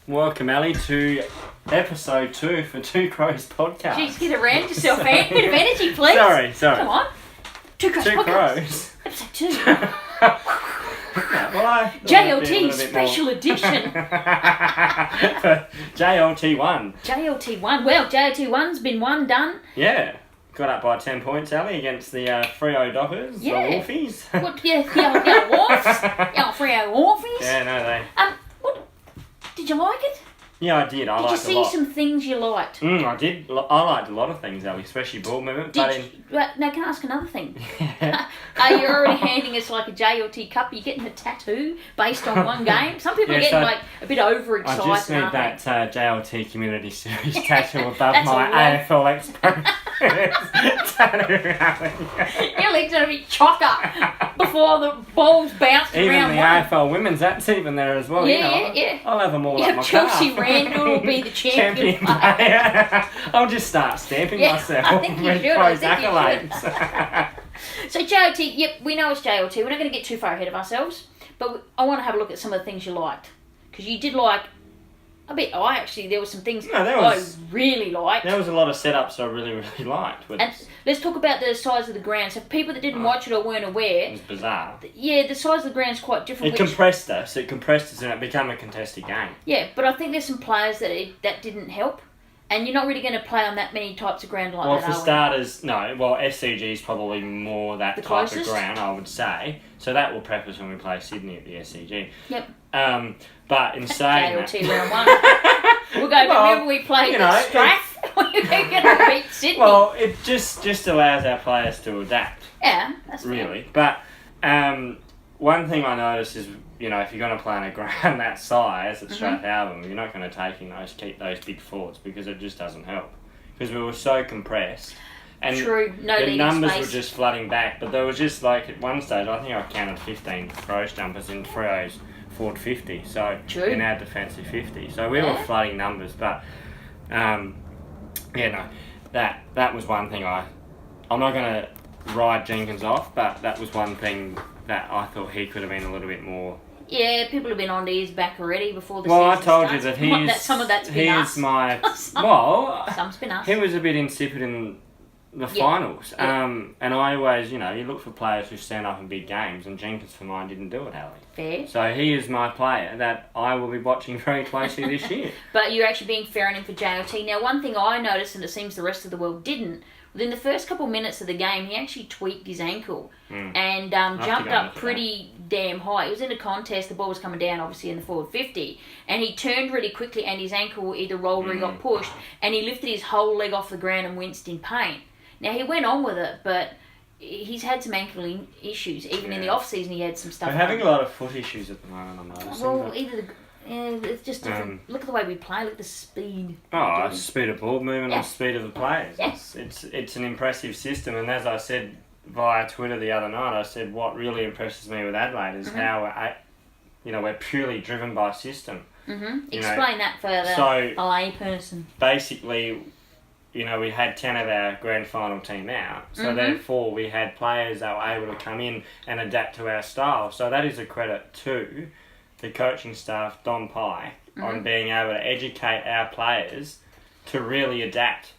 Welcome, Ali, to episode 2 for Two Crows podcast. Jeez, get around yourself, man. Bit of energy, please. Sorry. Come on. Two Crows podcast. Crows. Episode 2. JLT special edition. JLT1. JLT1. Well, JLT1's been done. Yeah. Got up by 10 points, Ali, against the Freo Dockers, the Wolfies. What? Yeah, Wolves. Freo Wolfies. Yeah, no, they... What? Did you like it? Yeah, I did. I liked Did you see some things you liked? I did. I liked a lot of things, Ali, especially ball movement. Now, can I ask another thing? Are you already handing us like a JLT cup? Are you getting a tattoo based on one game? Some people are getting like a bit overexcited. I just need that JLT Community Series tattoo above my AFLW tattoo, Ali. Your legs are going to be chocker before the ball's bounced even around. Even the AFL women's, that's even there as well. Yeah. I'll have them all up my Chelsea calf. Randall will be the champion player. I'll just start stamping myself. I think you with should. Crows accolades. So JLT, yep, we know it's JLT. We're not going to get too far ahead of ourselves, but I want to have a look at some of the things you liked, because you did like a bit. There were some things I really liked. There was a lot of setups I really liked. And let's talk about the size of the ground. So for people that didn't watch it or weren't aware, it was bizarre. Yeah, the size of the ground's quite different. It compressed us and it became a contested game. Yeah, but I think there's some players that didn't help. And you're not really going to play on that many types of ground like that, Well, for starters, no. Well, SCG is probably more that type of ground, I would say. So that will prep us when we play Sydney at the SCG. Yep. But in saying JLT round 1. We'll go, remember we played the Strath? We're going to beat Sydney. Well, it just allows our players to adapt. Yeah, that's really. But one thing I noticed is, if you're going to play on a ground that size at Strathalbyn, you're not going to keep those big forwards, because it just doesn't help. Because we were so compressed. And true, the numbers were just flooding back. But there was just like, at one stage, I think I counted 15 Crows jumpers in Freo's forward 50. So in our defensive 50. So we were flooding numbers. But, that was one thing I'm not going to ride Jenkins off, but that was one thing that I thought he could have been a little bit more. Yeah, people have been on to his back already before the season starts. I told you that some of that's been us. Some's been us. He was a bit insipid in the finals. Yeah. And I always, you look for players who stand up in big games, and Jenkins for mine didn't do it, Ali. Fair. So he is my player that I will be watching very closely this year. But you're actually being fair on him for JLT. Now, one thing I noticed, and it seems the rest of the world didn't, within the first couple minutes of the game, he actually tweaked his ankle and jumped up pretty damn high. It was in a contest, the ball was coming down, obviously, in the forward 50, and he turned really quickly, and his ankle either rolled or he got pushed, and he lifted his whole leg off the ground and winced in pain. Now, he went on with it, but he's had some ankle issues. Even in the off-season, he had some stuff. We're having a lot of foot issues at the moment, I'm noticing. Well, it's just different. Look at the way we play. Look at the speed. Oh, speed of ball movement and speed of the players. Yes. It's an impressive system, and as I said via Twitter the other night, I said what really impresses me with Adelaide is how we're purely driven by system. Explain that for the lay person. Basically, we had 10 of our grand final team out, so therefore we had players that were able to come in and adapt to our style. So that is a credit to the coaching staff, Don Pike, on being able to educate our players to really adapt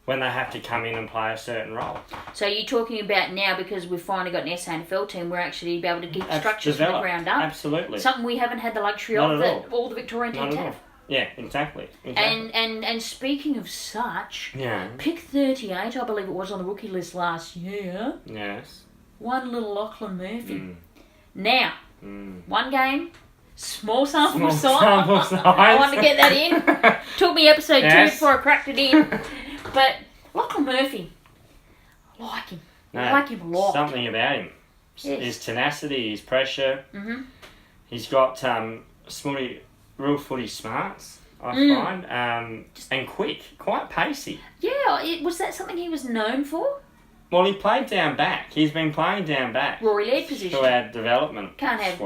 when they have to come in and play a certain role. So you're talking about now, because we've finally got an SANFL team, we're actually be able to keep structures from the ground up. Absolutely. Something we haven't had the luxury of that all the Victorian teams have. Yeah, exactly. And speaking of such, pick 38, I believe it was on the rookie list last year. Yes. One little Lachlan Murphy. Now, one game, small sample size. I wanted to get that in. Took me episode 2 before I cracked it in. But Lachlan Murphy, I like him. I like him a lot. Something about him. His tenacity, his pressure. He's got real footy smarts, I find, and quick, quite pacey. Yeah, was that something he was known for? Well, he played down back. He's been playing down back. Rory lead position. To our development. Can't have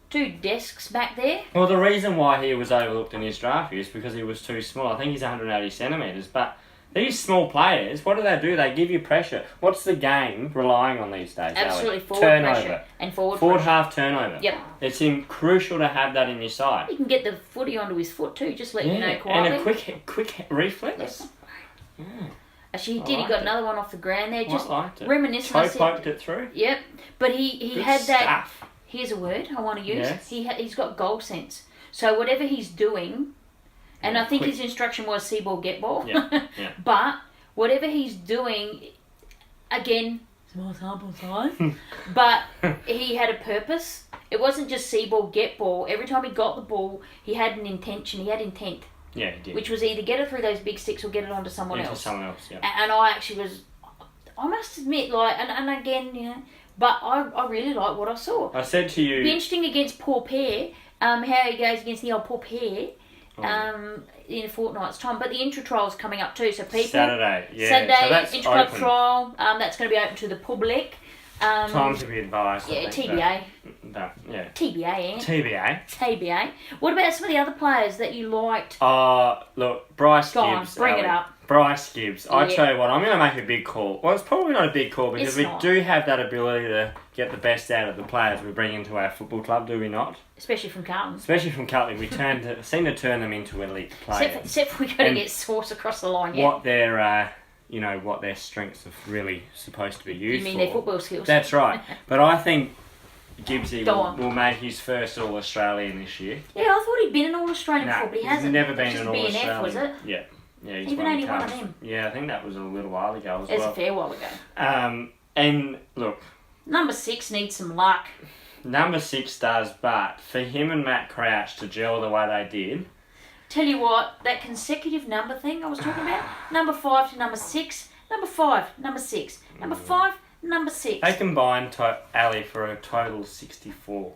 two desks back there. Well, the reason why he was overlooked in his draft is because he was too small. I think he's 180 centimetres, but These small players, what do? They give you pressure. What's the game relying on these days? Absolutely, forward turnover. pressure and forward Forward pressure. half turnover. Yep. It's crucial to have that in your side. You can get the footy onto his foot too, just let you know quietly. And a quick reflex. Yes. Yeah. Actually, he did. He got another one off the ground there. Just liked it. reminiscent. Poked it through. Yep. But he Good had that. stuff. Here's a word I want to use. Yes. He's got goal sense. So whatever he's doing, and I think his instruction was see ball, get ball. Yeah. But whatever he's doing, again, small sample size, but he had a purpose. It wasn't just see ball, get ball. Every time he got the ball, he had an intention. He had intent. Yeah, he did. Which was either get it through those big sticks or get it onto someone else. Yeah. And I actually was, I must admit, and again, but I really like what I saw. I said to you... It'd be interesting against Port Pair, how he goes against the old Port Pair in a fortnight's time. But the intra-trial's coming up too, so people... Saturday, Saturday, intra-club trial, that's going to be open to the public. Time to be advised. Yeah, TBA. TBA, TBA. What about some of the other players that you liked? Look, Bryce Gibbs. Bring it up. Bryce Gibbs. I tell you what, I'm going to make a big call. Well, it's probably not a big call because we do have that ability to get the best out of the players we bring into our football club, do we not? Especially from Carlton. We seem to turn them into elite players. Except we got to get Sauce across the line. What their strengths are really supposed to be used for. You mean their football skills? That's right. But I think Gibbsy will make his first All-Australian this year. Yeah, I thought he'd been an All-Australian before, but he hasn't. He's never been an All-Australian. BNF, was it? Yeah. Yeah, he's even only one of them. Yeah, I think that was a little while ago as well. It was a fair while ago. And look... Number 6 needs some luck. Number 6 does, but for him and Matt Crouch to gel the way they did... Tell you what, that consecutive number thing I was talking about, number 5 to number 6, number 5, number 6, number 5, number 6. They combined Ali for a total 64.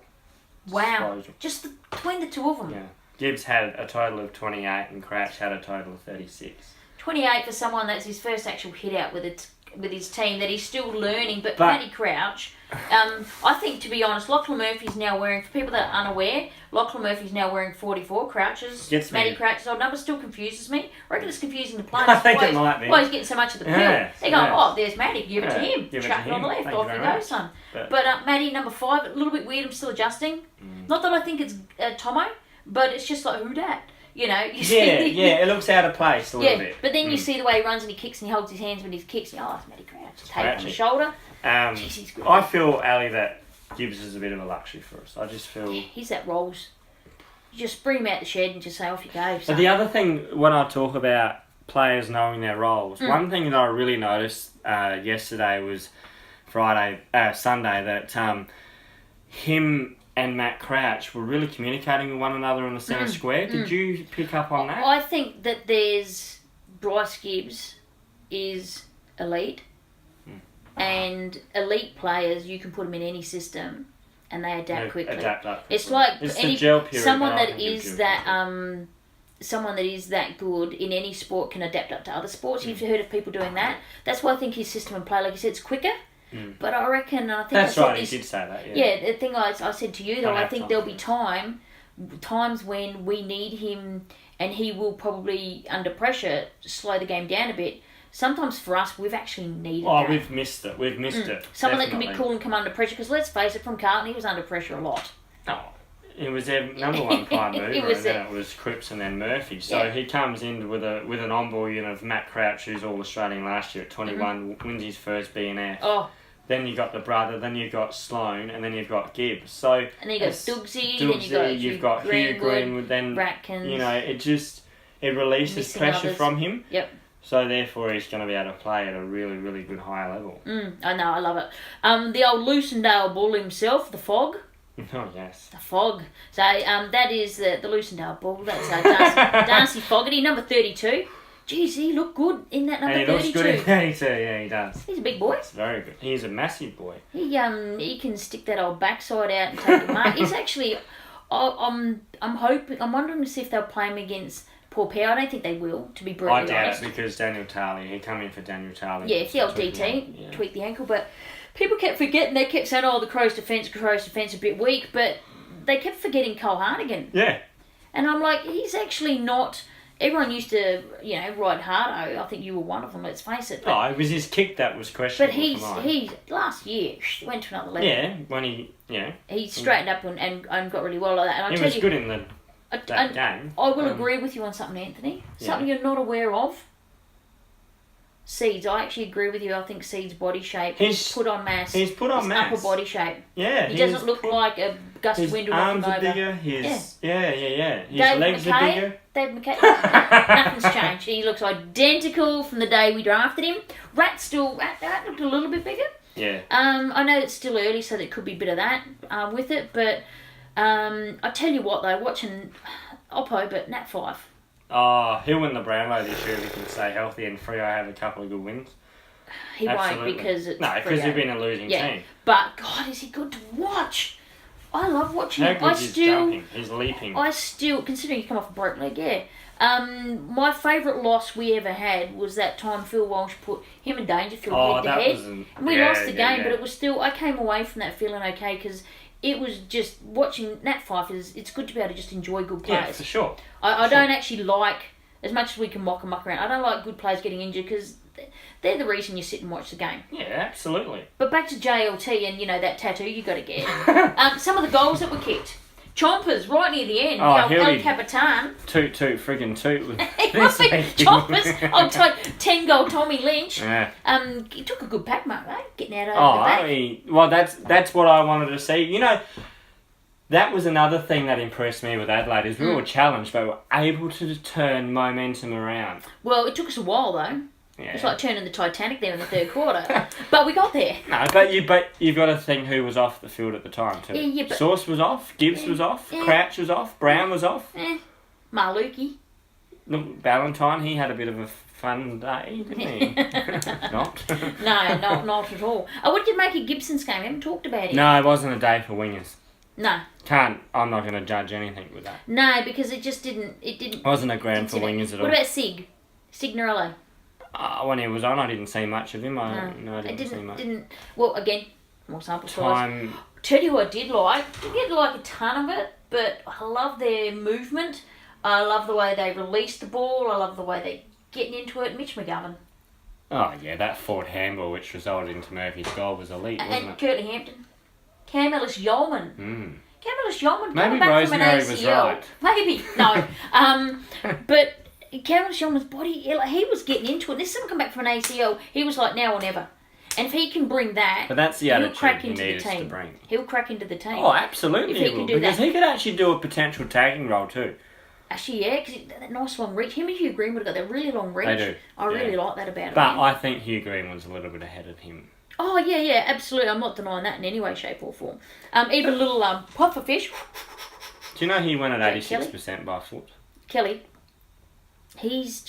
Wow. Just between the two of them. Yeah. Gibbs had a total of 28 and Crouch had a total of 36. 28 for someone that's his first actual hit out with his team that he's still learning. But Matty Crouch, I think, to be honest, Lachlan Murphy's now wearing, for people that are unaware, Lachlan Murphy's now wearing 44. Matty Crouch's old number still confuses me. I reckon it's confusing the players. I think it might be. Why he's getting so much of the pill. They go, there's Matty, give it to him. Chuck it on the left, off you go, son. But Matty, number 5, a little bit weird, I'm still adjusting. Not that I think it's Tomo, but it's just like, who dat? You see, it looks out of place a little bit. But then you see the way he runs and he kicks and he holds his hands when he kicks. It's Matty Crouch. Tape on the shoulder. Jeez, he's good. I feel, Ali, that Gibbs is a bit of a luxury for us. I just feel... He's that Rolls. You just bring him out the shed and just say, off you go. But the other thing, when I talk about players knowing their roles, one thing that I really noticed yesterday was Sunday, that him and Matt Crouch were really communicating with one another in the centre square. Did you pick up on that? I think that Bryce Gibbs is elite. And elite players, you can put them in any system and they adapt quickly. It's like someone that is that good in any sport can adapt up to other sports. You've heard of people doing that. That's why I think his system and play, like you said, it's quicker. But I reckon, that's right. He did say that. Yeah, the thing I said to you though, I think there'll be times when we need him, and he will probably under pressure slow the game down a bit. Sometimes for us, we've actually needed that. We've missed it. Someone that can be cool and come under pressure, because let's face it, from Carlton, he was under pressure a lot. It was their number one prime mover, and then it was Cripps and then Murphy. So he comes in with an envoy of Matt Crouch, who's All-Australian last year at 21, wins his first BNF. Then you got the brother, then you've got Sloane, and then you've got Gibbs. So and then you got Duggsy, then you've got Hugh Greenwood, then Ratkins. it releases pressure from him. Yep. So therefore, he's going to be able to play at a really, really good high level. I know, I love it. The old Lucendale bull himself, the Fog. Oh yes. The Fog. So that is the Lucendale bull. That's Darcy Fogarty, number 32. Jeez, he looked good in that number 32. And he looks good in 32, yeah, he does. He's a big boy. He's very good. He's a massive boy. He can stick that old backside out and take a mark. He's actually, I'm wondering to see if they'll play him against Port Pair. I don't think they will, to be brutally honest. I doubt it, because Daniel Tarley, he come in for Daniel Tarley. Yeah, it's the old DT, tweaked the ankle, but people kept forgetting, they kept saying, the Crows defence a bit weak, but they kept forgetting Cole Harnigan. Yeah. And I'm like, he's actually not everyone used to, ride Hardo. I think you were one of them, let's face it. But, it was his kick that was questionable. But he's last year, went to another level. Yeah, when he straightened up and got really well like that. And he was good in that game. I will agree with you on something, Anthony. Something you're not aware of. Seeds, I actually agree with you. I think Seeds' body shape. He's put on mass. He's put on his mass. Upper body shape. Yeah. He doesn't look like a Gus Windle. His arms are bigger. His legs are bigger. David McKay. Nothing's changed. He looks identical from the day we drafted him. Rat looked a little bit bigger. Yeah. I know it's still early, so there could be a bit of that with it. But I tell you what, though, watching Oppo, but Nat 5. Oh, he'll win the Brownlow this year if he can stay healthy and Freo have a couple of good wins. He won't because it's because you've been a losing team. But, God, is he good to watch. I love watching him. He's jumping. He's leaping. Considering he come off a broke leg, my favourite loss we ever had was that time Phil Walsh put him and Dangerfield head to head. And we lost the game, but it was still, I came away from that feeling okay because it was just watching Nat Fife it's good to be able to just enjoy good players. Yeah, for sure. I don't actually like, as much as we can mock and muck around, I don't like good players getting injured because they're the reason you sit and watch the game. Yeah, absolutely. But back to JLT and, that tattoo you got to get. Some of the goals that were kicked. Chompers right near the end. El Capitan. Toot, friggin' toot. Chompers. I'll take 10-goal Tommy Lynch. Yeah. He took a good pack mark, mate. Getting out over the back. That's what I wanted to see. That was another thing that impressed me with Adelaide is we were challenged, but we were able to turn momentum around. Well, it took us a while though. Yeah. It's like turning the Titanic there in the third quarter. But we got there. No, but you've got to think who was off the field at the time too. Yeah, but Sauce was off, Gibbs was off, Crouch was off, Brown was off. Maluki. Look, Ballantyne, he had a bit of a fun day, didn't he? Not. No, not at all. What did you make of Gibson's game? We haven't talked about it. No, it wasn't a day for wingers. No. I'm not going to judge anything with that. No, because it didn't. Wasn't a grand for wingers at all. What about Signorello? When he was on, I didn't see much of him. I didn't see much. Well, again, more sample size. Tell you what I did like. Didn't get like a ton of it, but I love their movement. I love the way they release the ball. I love the way they're getting into it. Mitch McGovern. Oh, yeah, that Ford handball, which resulted into Murphy's goal, was elite, wasn't it? And Curtly Hampton. Cam Ellis-Yeoman. Cam Ellis-Yeoman coming back Rosemary from an ACL. Was right. Maybe. No. But Cam Ellis-Yeoman's body, he was getting into it. This time come back from an ACL, he was like now or never. And if he can bring that, but that's the attitude he needs to bring. He'll crack into the team. Oh, absolutely he will. Because he could actually do a potential tagging role too. Actually, yeah, because that nice long reach. Him and Hugh Green would have got that really long reach. They do. I really like that about him. But I think Hugh Green was a little bit ahead of him. Oh, yeah, absolutely. I'm not denying that in any way, shape or form. Even a little pufferfish. Do you know he went at 86% by foot? Kelly. He's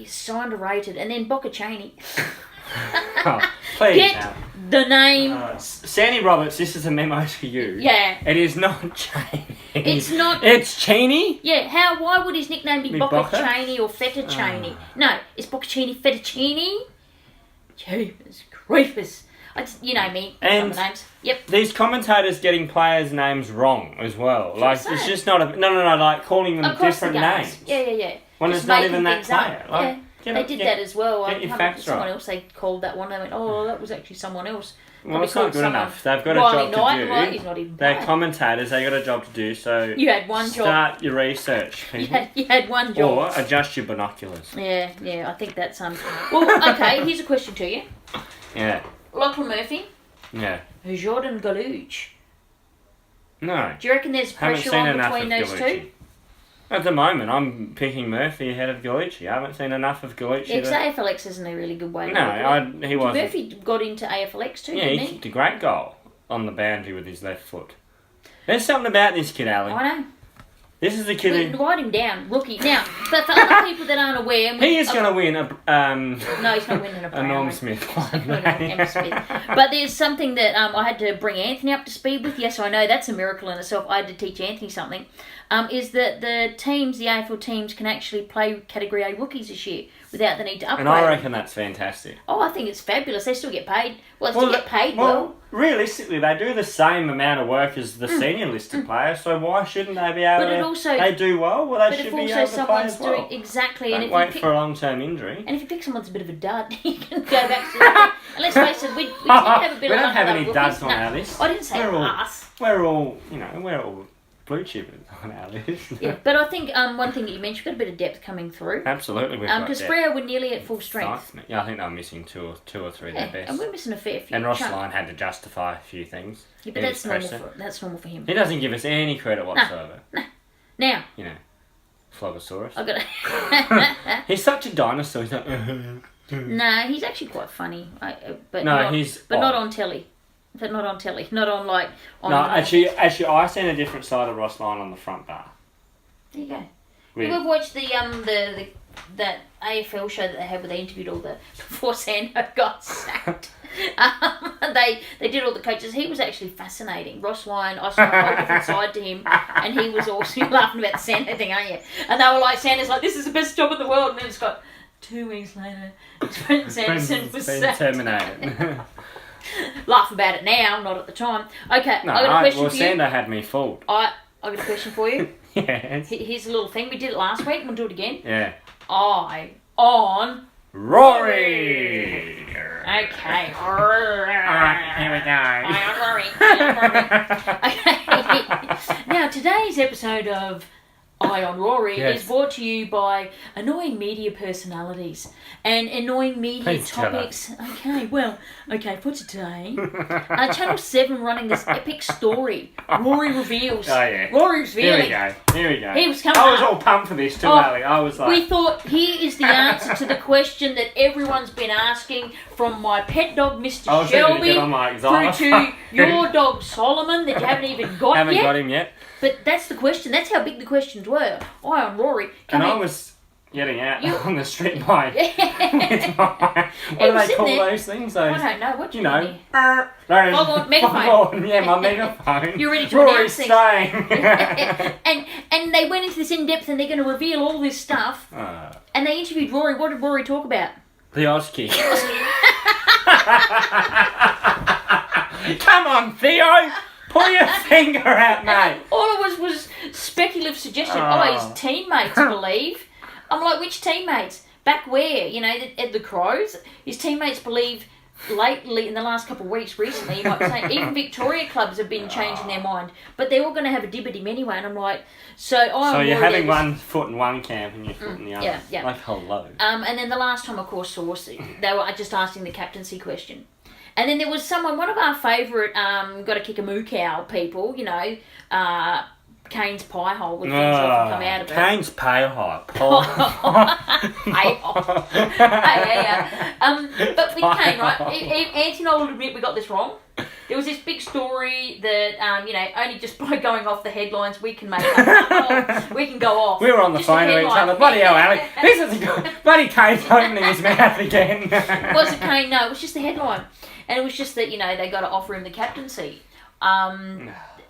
so underrated. And then Boccacini. Please Get the name. Sandy Roberts, this is a memo to you. Yeah. It is not Cheney. It's not. It's Cheney? Yeah, why would his nickname be Boccacini or Fettuccine? No, it's Boccacini Fettuccine. Jeepers creepers. You know me. And names. Yep. These commentators getting players' names wrong as well. It's just not no, like calling them across different names. Yeah. When just it's not even that player. They did that as well. Get your facts someone right. else they called that one. They went, oh, that was actually someone else. Well, it's not good enough. They've got a job to do. Well, he's not even They're commentators. They've got a job to do. So you had one job. Start your research, people. You had one job. Or adjust your binoculars. Yeah. I think that's Well, okay. Here's a question to you. Yeah. Lachlan Murphy. Yeah. Jordan Galuge. No. Do you reckon there's pressure on between those two? At the moment, I'm picking Murphy ahead of Galucci. I haven't seen enough of Galucci. Yeah, because AFLX isn't a really good way. No, he wasn't. Murphy got into AFLX too, yeah, didn't he kicked a great goal on the boundary with his left foot. There's something about this kid, Ali. I know. This is the kid who... Write him down, rookie. Now, for other people that aren't aware... he is going to win a... no, he's not winning a Norm Smith one. But there's something that I had to bring Anthony up to speed with. Yes, I know that's a miracle in itself. I had to teach Anthony something. Is that the AFL teams can actually play Category A rookies this year, without the need to upgrade. And I reckon that's fantastic. Oh, I think it's fabulous. They still get paid. Well, they still get paid well. Realistically, they do the same amount of work as the senior listed players, so why shouldn't they be able they do well? Well, they should be able to play as well. Exactly. Don't wait for a long-term injury. And if you pick someone that's a bit of a dud, you can go back to the... And let's face it, we did have a bit of... We don't have any duds on our list. I didn't say us. We're all blue chippers on our list. Yeah, but I think one thing that you mentioned, we've got a bit of depth coming through. Absolutely, we've got depth. Because Freo were nearly at full strength. Yeah, I think they were missing two or three of their best. And we're missing a fair few. And Rossline had to justify a few things. Yeah, but that's normal for him. He doesn't give us any credit whatsoever. No. Now... Phlogosaurus. I've got He's such a dinosaur. He's like... No, he's actually quite funny. But not on telly. But not on telly. Not on actually, I seen a different side of Rossline on the front bar. There you go. We've watched that AFL show that they had where they interviewed all before Sando got sacked. They did all the coaches. He was actually fascinating. Rossline, I saw a whole different side to him, and he was also laughing about the Sando thing, aren't you? And they were like, Sando's like, this is the best job in the world, and then it's got 2 weeks later, Brenton Sanderson was sacked. Terminated. Laugh about it now, not at the time. Okay, I got a question for you. Sando had me fooled. I got a question for you. Yes. Here's a little thing. We did it last week. We'll do it again. Yeah. On Rory. Okay. Alright, here we go. Okay. Now, today's episode of Eye on Rory is brought to you by annoying media personalities and annoying media topics. Okay, for today, Channel 7 running this epic story. Rory reveals. Oh, yeah. Rory's revealing. Here we go. He was coming I was all pumped for this too, Ali. I was like... We thought, here is the answer to the question that everyone's been asking, from my pet dog, Mr. Shelby, through to your dog, Solomon, that you haven't even got yet. Haven't got him yet. But that's the question. That's how big the questions were. Eye on Rory. I was getting out on the street by... what do they call those things? I don't know. What do you know? Megaphone. Yeah, my megaphone. You're ready to Rory's announce things. and they went into this in-depth and they're going to reveal all this stuff. And they interviewed Rory. What did Rory talk about? The Oz kick. Come on, Theo! Pull your finger out, mate. All it was speculative suggestion. His teammates believe. I'm like, which teammates? Back where? At the Crows? His teammates believe lately, in the last couple of weeks, recently, you might be saying, even Victoria clubs have been changing their mind. But they're all going to have a dib at him anyway. And I'm like, so you're having one foot in one camp and your foot in the other. Yeah. Like, hello. And then the last time, of course, they were just asking the captaincy question. And then there was one of our favourite got to kick a moo cow people, Kane's pie hole with things often come out of it. Kane's pie hole. Pie hole. But we came, right? Auntie and I will admit we got this wrong. There was this big story that, only just by going off the headlines we can make up. We can go off. We were on the phone to each other. Bloody hell, Alex. This is bloody Kane's opening his mouth again. It wasn't Kane, no. It was just the headline. And it was just that, they got to offer him the captaincy.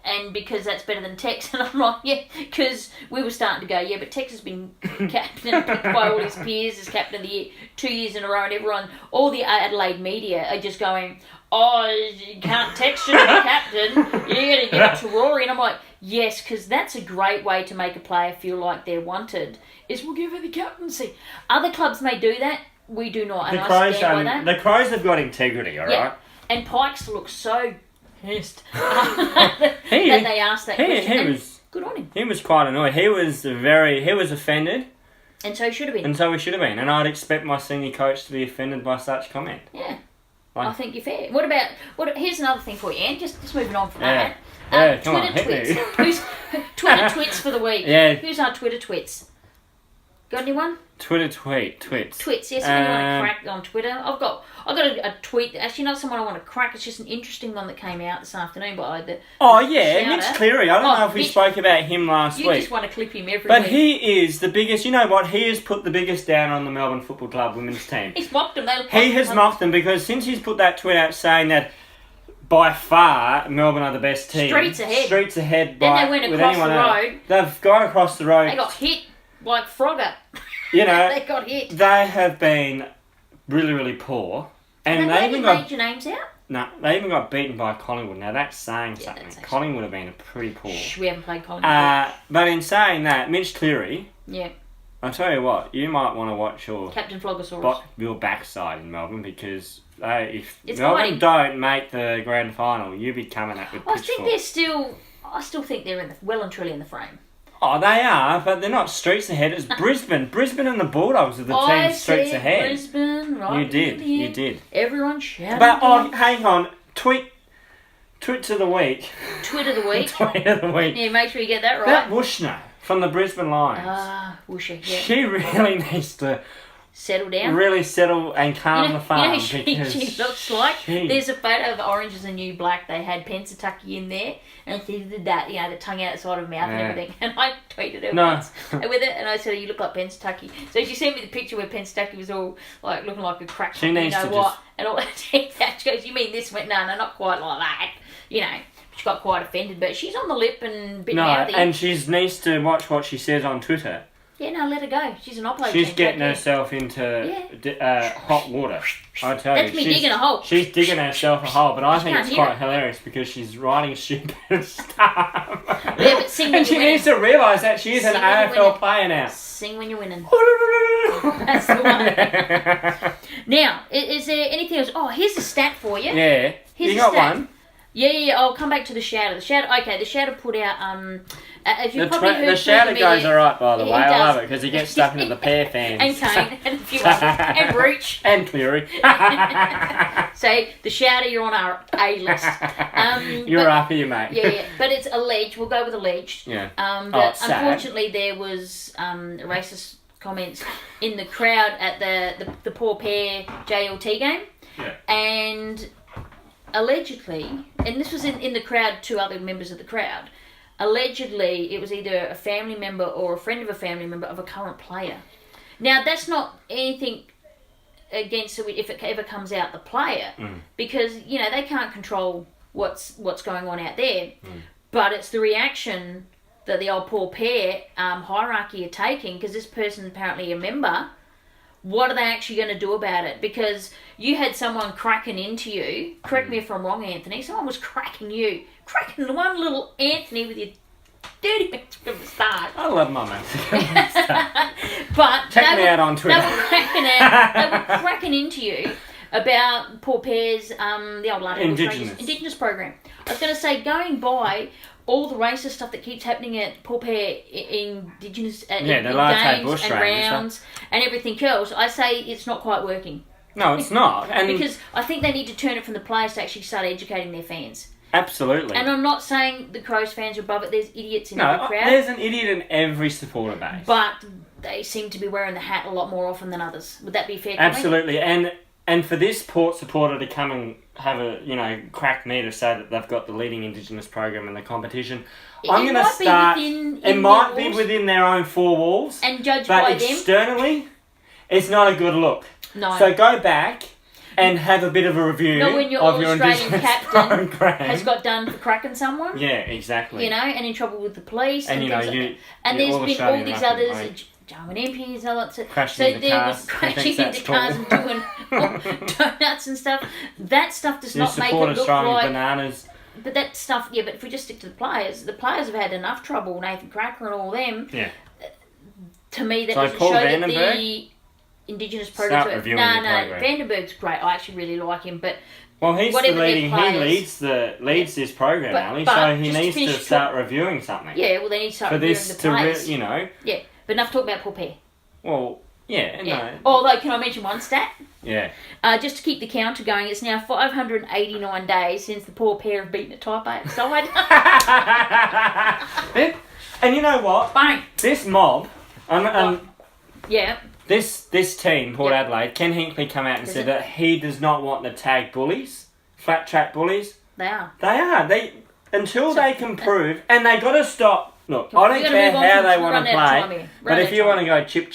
And because that's better than Tex. And I'm like, yeah, because we were starting to go, yeah, but Tex has been captain picked by all his peers as captain of the year 2 years in a row. And all the Adelaide media are just going, you can't Tex shouldn't be captain. You're going to give it to Rory. And I'm like, yes, because that's a great way to make a player feel like they're wanted, is we'll give her the captaincy. Other clubs may do that. We do not. And I stand by that. The Crows have got integrity, all right? And Pikes looks so pissed that they asked that question. Good on him. He was quite annoyed. He was offended. And so he should have been. And I'd expect my senior coach to be offended by such comment. Yeah. I think you're fair. Here's another thing for you, Anne. Just moving on from that. Come on, hit me. Who's Twitter twits for the week? Yeah. Who's our Twitter twits? Got anyone? Twitter twits. Twits, yes. Anyone want to crack on Twitter? I've got a tweet. Actually, not someone I want to crack. It's just an interesting one that came out this afternoon by the. Mitch Cleary. I don't know if we spoke about him last week. You just want to clip him every week. But he is the biggest. You know what? He has put the biggest down on the Melbourne Football Club women's team. He's mocked them. He has mocked them because since he's put that tweet out saying that by far Melbourne are the best team. Streets ahead. Then they went across the road. They've gone across the road. They got hit like Frogger. you know, they got hit. They have been really, really poor. And they even got major names out? No, they even got beaten by Collingwood. Now, that's saying something. That's Collingwood have been pretty poor. We haven't played Collingwood. But in saying that, Mitch Cleary... Yeah. I'll tell you what, you might want to watch Captain Flogosaurus. Your backside in Melbourne, because if it's Melbourne don't make the grand final, you'll be coming up with pitchforks. I still think they're well and truly in the frame. Oh, they are, but they're not streets ahead. It's Brisbane. Brisbane and the Bulldogs are the team streets ahead. Brisbane, right? You did. Everyone shouted. But hang on, tweet to the week. Tweet of the week. Tweet of the week. Yeah, make sure you get that right. That Wushner from the Brisbane Lions. Wusher. Yeah. She really needs to settle down. Really settle and calm the farm. She looks like. There's a photo of Orange is the New Black. They had Pensatucky in there, and she did that, the tongue out the side of her mouth and everything. And I tweeted her once with it, and I said, "You look like Pensatucky." So she sent me the picture where Pensatucky was all like looking like a crack. She needs to what? And all that. She goes, "You mean this?" Went, "No, not quite like that." She got quite offended, but she's on the lip and bit mouthy. And she needs to watch what she says on Twitter. Yeah, no, let her go. She's an operator. She's getting herself into hot water. I tell you. That's me digging a hole. She's digging herself a hole, but I think it's quite hilarious because she's writing stupid stuff. Yeah, but sing when and she needs to realise that she is an AFL player now. Sing when you're winning. That's the one. Now, is there anything else? Oh, here's a stat for you. Yeah. You got one? Yeah. I'll come back to the Shouter. The Shouter put out as you probably heard, the Shouter goes alright, by the way. I love it because he gets stuck into the pair fans. And Kane and a few others. And Breach. And Cleary. So the Shouter, you're on our A list. You're after you, mate. Yeah. But it's alleged. We'll go with alleged. Yeah. But unfortunately, there was racist comments in the crowd at the Poor Pair JLT game. Yeah. And allegedly, and this was in the crowd, two other members of the crowd, allegedly it was either a family member or a friend of a family member of a current player. Now, that's not anything against if it ever comes out the player, because, they can't control what's going on out there, but it's the reaction that the old Poor Pair hierarchy are taking, because this person apparently a member. What are they actually going to do about it? Because you had someone cracking into you. Correct me if I'm wrong, Anthony. Someone was cracking you. Cracking the one little Anthony with your dirty bits from the start. I love my mates. But check me out on Twitter. They were cracking into you about Poor Pair's, the old Indigenous program. I was going to say, going by all the racist stuff that keeps happening at Poor Pair Indigenous in games and rounds and everything else, I say it's not quite working. No, it's not. And because I think they need to turn it from the players to actually start educating their fans. Absolutely. And I'm not saying the Crows fans are above it. There's idiots in every crowd. There's an idiot in every supporter base. But they seem to be wearing the hat a lot more often than others. Would that be fair? Absolutely. And for this Port supporter to come and have a crack me to say that they've got the leading Indigenous program in the competition, I'm going to start. It might be within their own four walls, and judged by them. But externally, it's not a good look. No. So go back and have a bit of a review when your of your Australian Indigenous captain program has got done for cracking someone. Yeah, exactly. And in trouble with the police. And there's been all these others. Darwin MPs, all that. Crashing into cars. Crashing into cars and doing donuts and stuff. That stuff does not make it look like bananas. But that stuff, but if we just stick to the players have had enough trouble. Nathan Cracker and all them. Yeah. To me, that doesn't show that the Indigenous program. Vandenberg's great. I actually really like him, but. Well, he's the leading. He leads this program, Ali. So he needs to start reviewing something. Yeah, well, they need to start reviewing the players. Yeah. But enough talk about Poor Pair. Well, no. Although, can I mention one stat? Yeah. Just to keep the counter going, it's now 589 days since the Poor Pair have beaten a Type A side. And you know what? Bang. This mob, yeah. This team, Port Adelaide, Ken Hinkley come out and said that he does not want to tag bullies, flat track bullies. They are. Until they can prove, and they got to stop. Look, I don't care how they want to play, but if you want to go chip,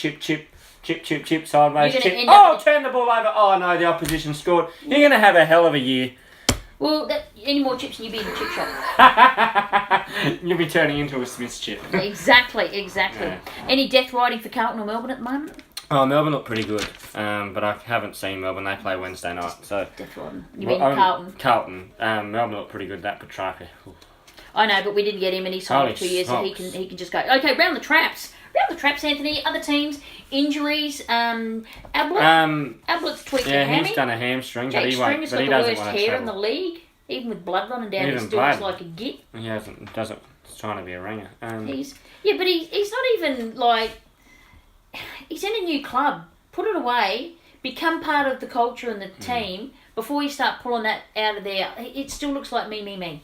sideways, turn the ball over, oh no, the opposition scored, you're going to have a hell of a year. Well, any more chips and you'll be in the chip shop. You'll be turning into a Smith's chip. Exactly. Yeah. Any death riding for Carlton or Melbourne at the moment? Oh, Melbourne look pretty good, but I haven't seen Melbourne. They play Wednesday night, so... Defrauding. You mean Carlton? Carlton. Melbourne look pretty good. That Petrarca. I know, but we didn't get him, and he signed for 2 years, so he can just go. Okay, round the traps. Round the traps, Anthony. Other teams, injuries. Ablett. Ablett's tweaked a hammy. He's done a hamstring, Jake but he won't. Stringer's got the worst hair in the league. Even with blood running down, he still looks like a git. He doesn't. He's trying to be a ringer. But he's not even like. He's in a new club. Put it away. Become part of the culture and the team before you start pulling that out of there. It still looks like me.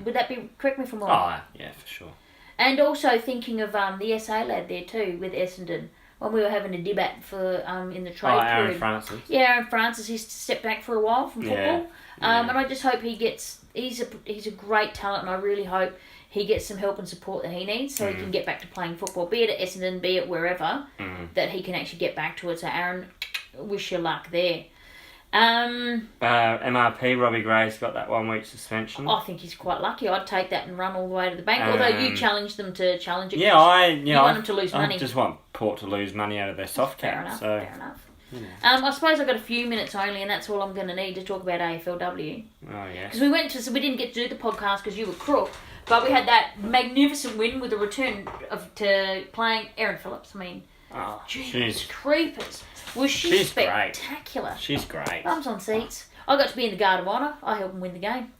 Would that be... Correct me if I'm wrong. Oh, yeah, for sure. And also thinking of the SA lad there too, with Essendon. When we were having a debate for in the trade period. Aaron Francis. Yeah, Aaron Francis. He's stepped back for a while from football. And I just hope he gets... He's a great talent, and I really hope he gets some help and support that he needs so he can get back to playing football, be it at Essendon, be it wherever, that he can actually get back to it. So Aaron, wish you luck there. MRP, Robbie Gray's got that 1 week suspension. I think he's quite lucky. I'd take that and run all the way to the bank. Although you challenged them to challenge it. Yeah, I want them to lose money. I just want Port to lose money out of their soft cap. Fair enough. I suppose I've got a few minutes only, and that's all I'm going to need to talk about AFLW. Oh, yeah. Because we didn't get to do the podcast because you were crook, but we had that magnificent win with the return to playing Erin Phillips. I mean, she's creepers. Was she's spectacular. Great. She's great. Bums on seats. I got to be in the Guard of Honour. I helped them win the game.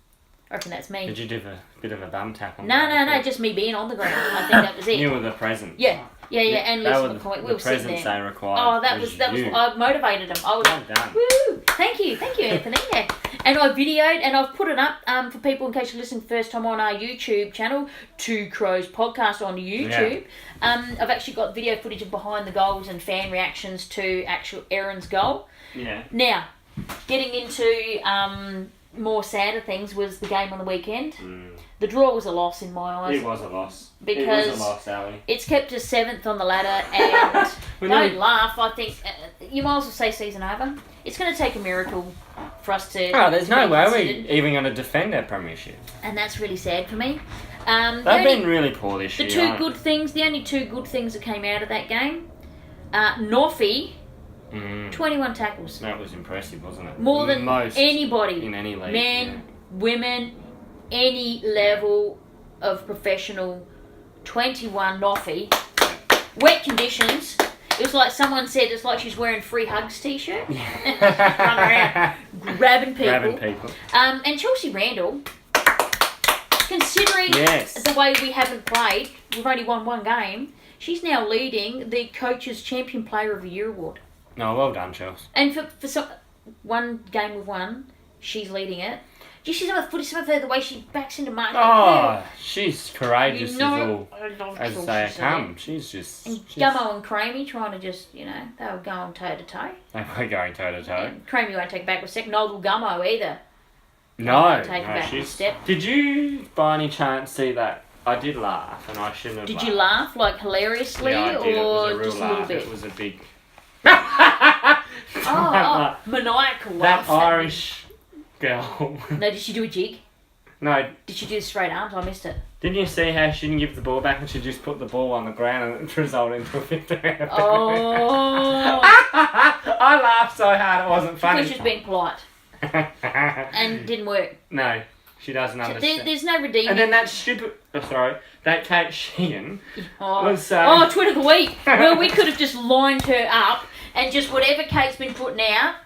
I reckon that's me. Did you do a bit of a bum tap on No, just me being on the ground. I think that was it. You were the present. Yeah, and listen, we were sitting there. The presents they required. Oh, that was I motivated them. I was well done. Woo! Thank you, Anthony. Yeah. And I videoed and I've put it up for people in case you're listening first time on our YouTube channel, Two Crows Podcast on YouTube. Yeah. I've actually got video footage of behind the goals and fan reactions to actual Erin's goal. Yeah. Now, getting into more sadder things was the game on the weekend. The draw was a loss in my eyes. It was a loss. Because it was a loss, Ali. It's kept us 7th on the ladder, and don't laugh. I think you might as well say season over. It's going to take a miracle for us to. Oh, there's no way we're even going to defend our premiership. And that's really sad for me. They've been really poor this year. The only two good things that came out of that game, Noffy. 21 tackles. That was impressive, wasn't it? More than most anybody in any league. Men, women, any level of professional. 21 Noffy. Wet conditions. It was like someone said it's like she's wearing Free Hugs t-shirt. Running around grabbing people. And Chelsea Randall, considering the way we haven't played, we've only won one game, she's now leading the Coach's Champion Player of the Year award. No, well done, Chelsea. And for some, one game we've won, she's leading it. Do you see some of the footage, some of the way she backs into market? Oh, she's courageous as they come. She's Gummo and Cramey trying to just, they were going toe to toe. They were going toe to toe. Cramey won't take it back a second. Neither will Gummo either. No, step. Did you by any chance see that? I did laugh, and I shouldn't have. Did you laugh like hilariously, yeah, I did. or just a little bit? It was a big. Maniacal That laugh. Irish girl. No, did she do a jig? No. Did she do the straight arms? I missed it. Didn't you see how she didn't give the ball back and she just put the ball on the ground and it resulted into a 50? Oh. I laughed so hard it wasn't funny. Because she's being polite. And it didn't work. No, she doesn't understand. There's no redeeming. And then that that Kate Sheehan was... Tweet of the week. Well, we could have just lined her up and just whatever Kate's been putting out,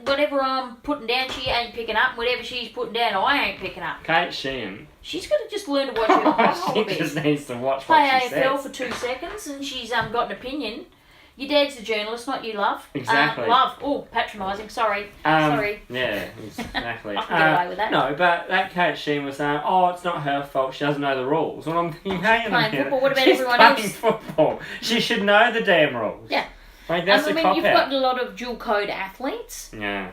whatever I'm putting down, she ain't picking up. Whatever she's putting down, I ain't picking up. Kate Sheehan. She's got to just learn to watch her a bit. She just needs to watch Play what she says. AFL for 2 seconds and she's got an opinion. Your dad's the journalist, not you, love. Exactly. Love. Oh, patronising. Sorry. Sorry. Yeah, exactly. I can get away with that. No, but that Kate Sheehan was saying, it's not her fault, she doesn't know the rules. And I'm thinking, hang on a minute. What about everyone else? She's playing football. She should know the damn rules. Yeah. Like, that's a cop-out. You've got a lot of dual code athletes. Yeah.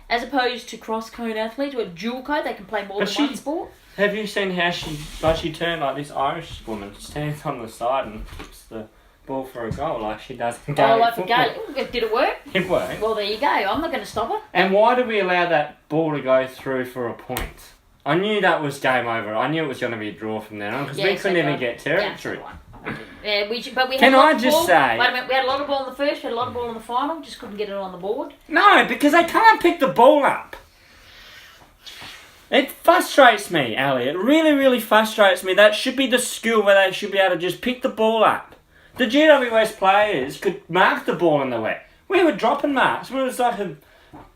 As opposed to cross code athletes with dual code, they can play more than one sport. Have you seen how she turned like this Irish woman, stands on the side and puts the ball for a goal like she does in Gaelic football? Did it work? It worked. Well, there you go. I'm not going to stop her. And why did we allow that ball to go through for a point? I knew that was game over. I knew it was going to be a draw from then on because we couldn't even get territory. Yeah, Yeah, but we had Can a lot I of just ball. say- Wait a minute, we had a lot of ball in the first, we had a lot of ball in the final, just couldn't get it on the board. No, because they can't pick the ball up. It frustrates me, Ali. It really, really frustrates me. That should be the skill where they should be able to just pick the ball up. The GWS players could mark the ball in the wet. We were dropping marks. It was like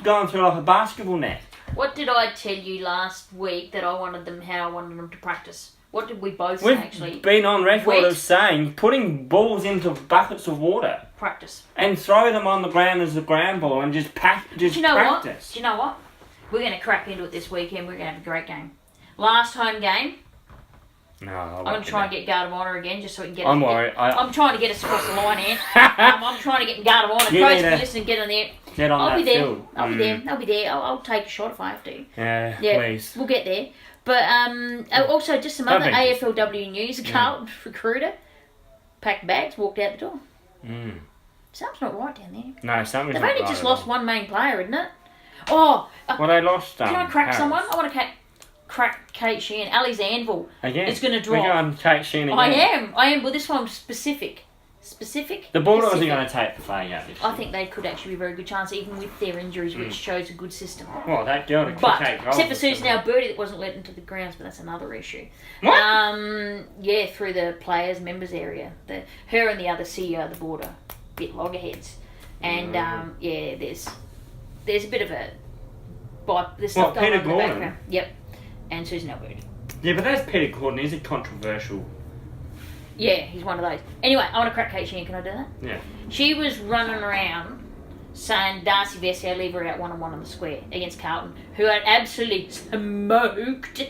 going through like a basketball net. What did I tell you last week that how I wanted them to practice? What did we both say, actually? We've been on record Wet. of saying putting balls into buckets of water Practice. and throw them on the ground as a ground ball and just practice. Do you know what? Do you know what? We're going to crack into it this weekend. We're going to have a great game. Last home game. No, I'm going to try and get guard of honour again, just so we can get. I'm worried. I'm trying to get us across the line here. I'm trying to get in guard of honour. Crows, if you listen, get on there. Get on I'll that be there. field. I'll be there. I'll be there. I'll take a shot if I have to. Yeah, please. We'll get there. But also just some other AFLW news. A Carlton recruiter packed bags, walked out the door. Something's not right down there. No, something's They've not only right just at lost all. one main player, isn't it? Oh, Well, they lost. can I crack Harris. someone? I want to crack Kate Sheehan. Ali's anvil Again. is going to drop. We're going Kate Sheehan again. I am. But this one's specific. The Bulldogs are going to take the flag out this year. I think they could actually be a very good chance, even with their injuries, which shows a good system. Well, that girl to But kick 8 goals. except for Susan Alberti that wasn't let into the grounds, but that's another issue. What? Yeah, through the players members area. Her and the other CEO of the board are a bit loggerheads, and yeah, there's a bit of a there's stuff going Peter on in the Gordon? background. Yep, and Susan Alberti. Yeah, but that's Peter Gordon. He's a controversial. Yeah, he's one of those. Anyway, I want to crack Kate Sheehan. Can I do that? Yeah. She was running around saying Darcy Vesio leave her out 1-on-1 on the square against Carlton, who had absolutely smoked.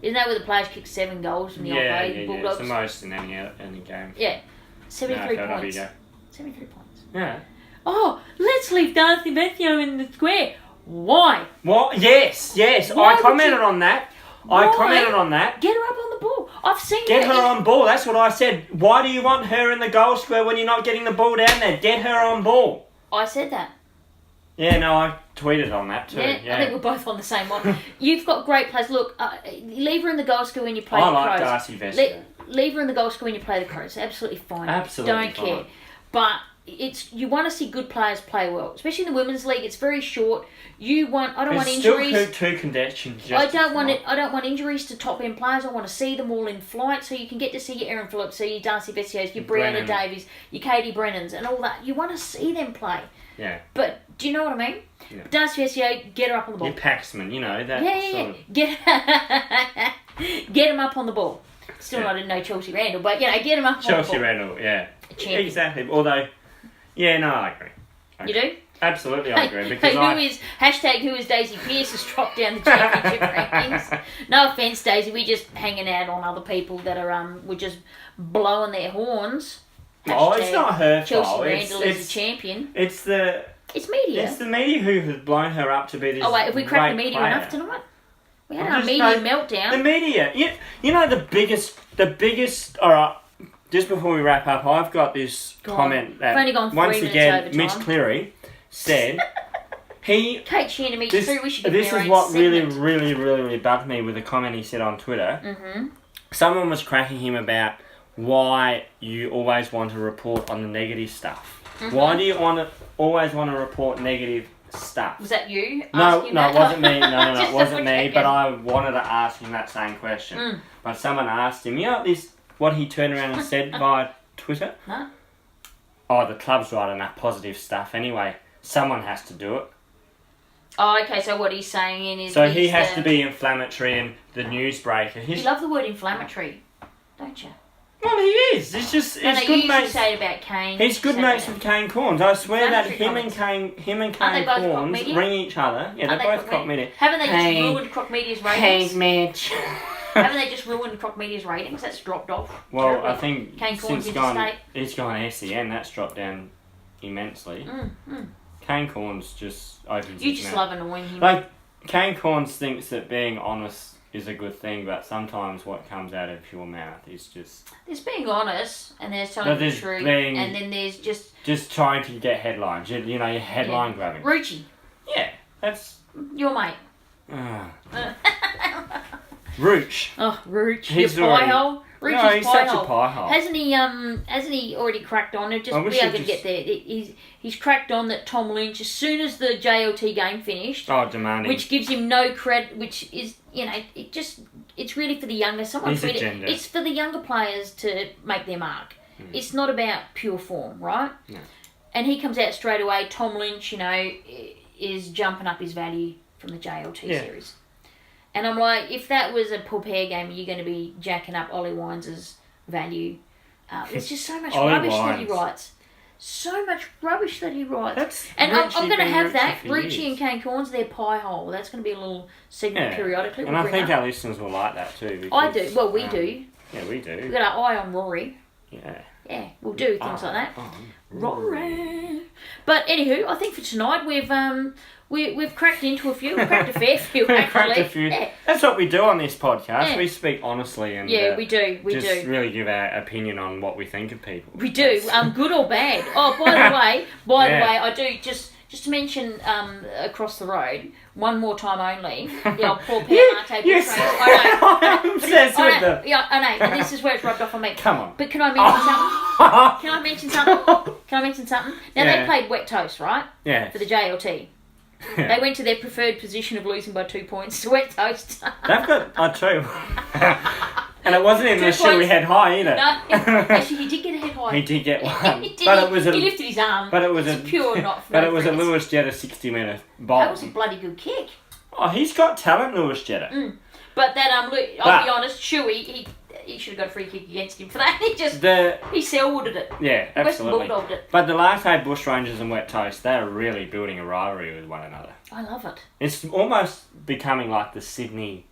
Isn't that where the players kicked 7 goals from the Yeah, Bulldogs? it's the most in any game. Yeah, 73 No, points. yeah. 73 points. Yeah. Oh, let's leave Darcy Vesio in the square. Why? What? Yes. Why I commented on that. Why? I commented on that. Get her up on the ball. I've seen Get her on ball. That's what I said. Why do you want her in the goal square when you're not getting the ball down there? Get her on ball. I said that. Yeah, no, I tweeted on that too. Yeah, I think we're both on the same one. You've got great players. Look, leave her in the goal square when you play I the like Crows. Darcy Vesio. Leave her in the goal square when you play the Crows. Absolutely fine. Absolutely Don't fine. care. But you want to see good players play well, especially in the women's league. It's very short. I don't want injuries. Still two conditions. I don't want injuries to top end players. I want to see them all in flight, so you can get to see your Aaron Phillips, see your Darcy Vesios, your Brianna Brennan. Davies, your Katie Brennans, and all that. You want to see them play. Yeah. But do you know what I mean? Yeah. Darcy Vesio, get her up on the ball. Your Paxman, you know that. Yeah. Sort of... Get him up on the ball. Still not no Chelsea Randall, but get him up on the ball. Chelsea Randall, yeah. Champion. Exactly. Although, yeah, no, I agree. You do? Absolutely, I agree. Because who is Daisy Pearce has dropped down the championship rankings. No offence, Daisy, we're just hanging out on other people that are we're just blowing their horns. Oh, it's not her Chelsea fault. Randall is a champion. It's media. It's the media who has blown her up to be this. Oh wait, have we cracked the great media player. enough tonight? We had our media meltdown. The media, you know the biggest. All right, just before we wrap up, I've got this comment that We've only gone 3 once minutes again, over Mitch time. Cleary said he. Kate Sheehan and Mitch This, Cleary, we should give this their is own what segment. really bugged me with a comment he said on Twitter. Mm-hmm. Someone was cracking him about why you always want to report on the negative stuff. Mm-hmm. Why do you always want to report negative stuff? Was that you? No, asking it that? wasn't me. No, Just it wasn't me. double-checking. But I wanted to ask him that same question. But someone asked him, what he turned around and said via Twitter? Huh? Oh, the club's write enough positive stuff anyway. Someone has to do it. Oh, okay, so what he's saying is... So he has to be inflammatory and the newsbreaker. You love the word inflammatory, don't you? Well, he is. It's just No, it's you good used to mates. say it about Kane. He's good Say mates about- with Kane Corns. I swear that Inflammatory him and Aren't they Kane both Croc Corns media? ring each other. Yeah, Aren't they're they both Croc media. Haven't they Hey. just ruined Croc Media's ratings? Mitch. Haven't they just ruined Croc Media's ratings? That's dropped off. Well, terribly. I think Kane Corns since interstate. he's gone SEN, that's dropped down immensely. Kane Corns just opens You his just mouth. love annoying him. Like, Kane Corns thinks that being honest is a good thing, but sometimes what comes out of your mouth is just... There's being honest, and there's telling the there's truth, being- and then there's just... Just trying to get headlines. You're headline grabbing. Rucci, Yeah, that's... your mate. Rooch. Oh, Rooch. He's Your pie already- hole. No, he's such a pie hole. Hasn't he already cracked on? We are going to get there. He's cracked on that Tom Lynch, as soon as the JLT game finished, demanding, which gives him no credit, which is, it's really for the younger. It's for the younger players to make their mark. It's not about pure form, right? No. And he comes out straight away. Tom Lynch, is jumping up his value from the JLT series. And I'm like, if that was a Paul-Pair game, you're going to be jacking up Ollie Wines' value. There's just so much rubbish that he writes. So much rubbish that he writes. And I'm going to have that. Richie and Kane Corns, their pie hole. That's going to be a little segment periodically. And I think our listeners will like that too. Because, I do. Well, we do. Yeah, we do. We've got our eye on Rory. Yeah. Yeah, we'll do things like that. Rory. But anywho, I think for tonight we've cracked into a few. We've cracked a fair few, actually. Cracked a few. Yeah. That's what we do on this podcast. Yeah. We speak honestly and we do. We just really give our opinion on what we think of people. We do. Good or bad. Oh, by the way, I do just to mention across the road, one more time only, the old Paul Pair Yes. I'm obsessed with them. Yeah, I know. And this is where it's rubbed off on me. Come on. But can I mention something? Can I mention something? Now, they played wet toast, right? Yeah. For the JLT. Yeah. They went to their preferred position of losing by 2 points to wet toast. They've got 2. And it wasn't in the shoe we had high either. No, actually he did get a head high. He did get one. He lifted his arm. But it was pure not. But it was a Lewis Jetta 60-metre ball. That was a bloody good kick. Oh, he's got talent, Lewis Jetta. But that I'll be honest, Shuey, he should have got a free kick against him for that. He self-wooded it. Yeah, absolutely. West Bulldogged it. But the last day, Bushrangers and Wet Toast, they're really building a rivalry with one another. I love it. It's almost becoming like the Sydney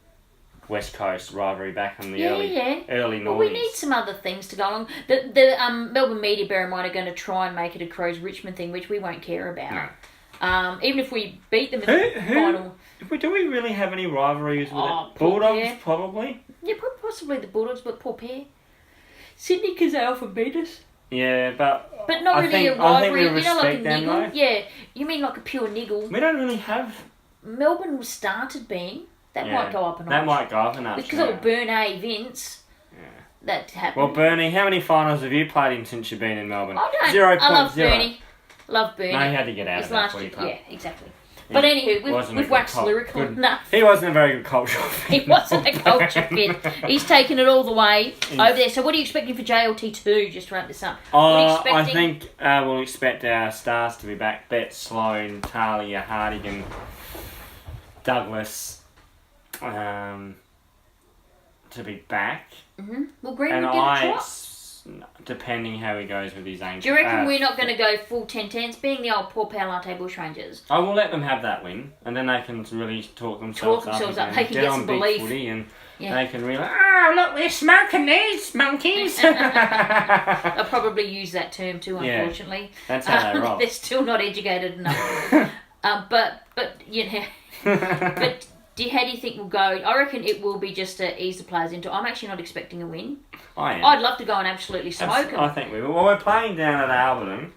West Coast rivalry back in the early noughties. Well, we need some other things to go along. The Melbourne media, bear in mind, are going to try and make it a Crows Richmond thing, which we won't care about. No. Even if we beat them in the final. Do we really have any rivalries with it? Bulldogs, probably? Yeah, possibly the Bulldogs, but poor pair. Sydney, because they often beat us. Yeah, but not really a rivalry. I think we respect like a niggle. Though. Yeah, you mean like a pure niggle. We don't really have... Melbourne started being... That might go up a notch. That might go up a notch. Because of Bernie Vince. Yeah. That happened. Well, Bernie, how many finals have you played in since you've been in Melbourne? I don't. 0.0. I love Bernie. Love Bernie. No, he had to get out of that. Yeah, exactly. But anywho, we've waxed lyrical enough. He wasn't a very good cultural fit. He wasn't a culture fit. He's taken it all the way over there. So what are you expecting for JLT2, just to wrap this up? I think we'll expect our stars to be back. Bet, Sloan, Talia, Hardigan, Douglas to be back. Mm-hmm. Well, Green will get a trot. Depending how he goes with his ankle. Do you reckon we're not going to go full 10-10s, being the old Paul Palante Bushrangers? I will let them have that win, and then they can really talk themselves up. They can get some belief. Footy and they can realise, look, we're smoking these monkeys. They'll probably use that term too, unfortunately. That's how they roll. They're still not educated enough. But how do you think we'll go? I reckon it will be just to ease the players into. I'm actually not expecting a win. I am. I'd love to go and absolutely smoke them. I think we will. Well, we're playing down at Alberton.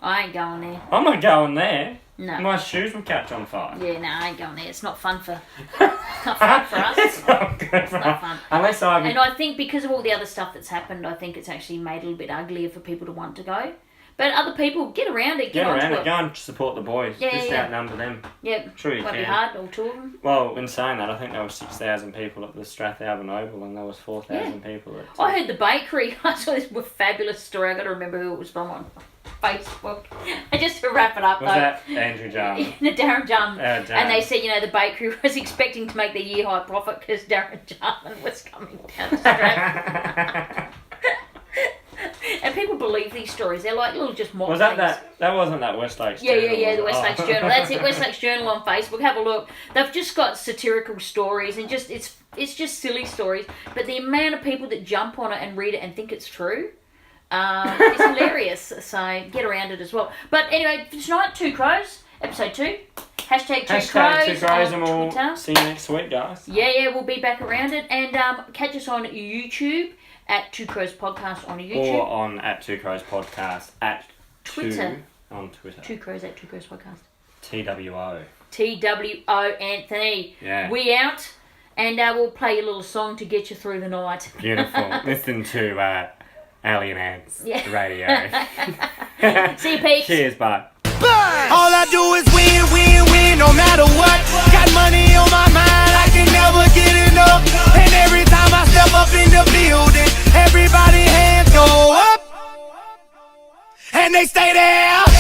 I ain't going there. I'm not going there. No. My shoes will catch on fire. Yeah, no, I ain't going there. It's not fun for. Not fun for us. It's not good for us. Not fun. Unless And I think because of all the other stuff that's happened, I think it's actually made it a little bit uglier for people to want to go. But other people, get around it. Get around it. Go and support the boys. Just outnumber them. Yep. Sure you Won't can. be hard, all two of them. Well, in saying that, I think there were 6,000 people at the Strathalbyn Oval and there was 4,000 people at... I heard the bakery. I saw this fabulous story. I got to remember who it was from on Facebook. Just to wrap it up, was that Andrew Jarman? Darren Jarman. And they said, the bakery was expecting to make their year-high profit because Darren Jarman was coming down the Strat. And people believe these stories. They're like little just mock things. That wasn't that West Lakes Journal? Yeah, the West Lakes Journal. That's it, West Lakes Journal on Facebook. Have a look. They've just got satirical stories and just it's just silly stories. But the amount of people that jump on it and read it and think it's true is hilarious. So get around it as well. But anyway, for tonight, Two Crows, episode 2. Hashtag Two Crows and we'll see you next week, guys. Yeah, we'll be back around it. And catch us on YouTube. At Two Crows Podcast on YouTube. Or on at Two Crows Podcast at Twitter. On Twitter. Two Crows at Two Crows Podcast. TWO. TWO Anthony. Yeah. We out. And we'll play a little song to get you through the night. Beautiful. Listen to Alien Ants radio. See you, Pete. Cheers, bye. All I do is win, win, win, no matter what. Got money on my mind, I can never get enough. And every time I step up in the building, everybody hands go up. And they stay there.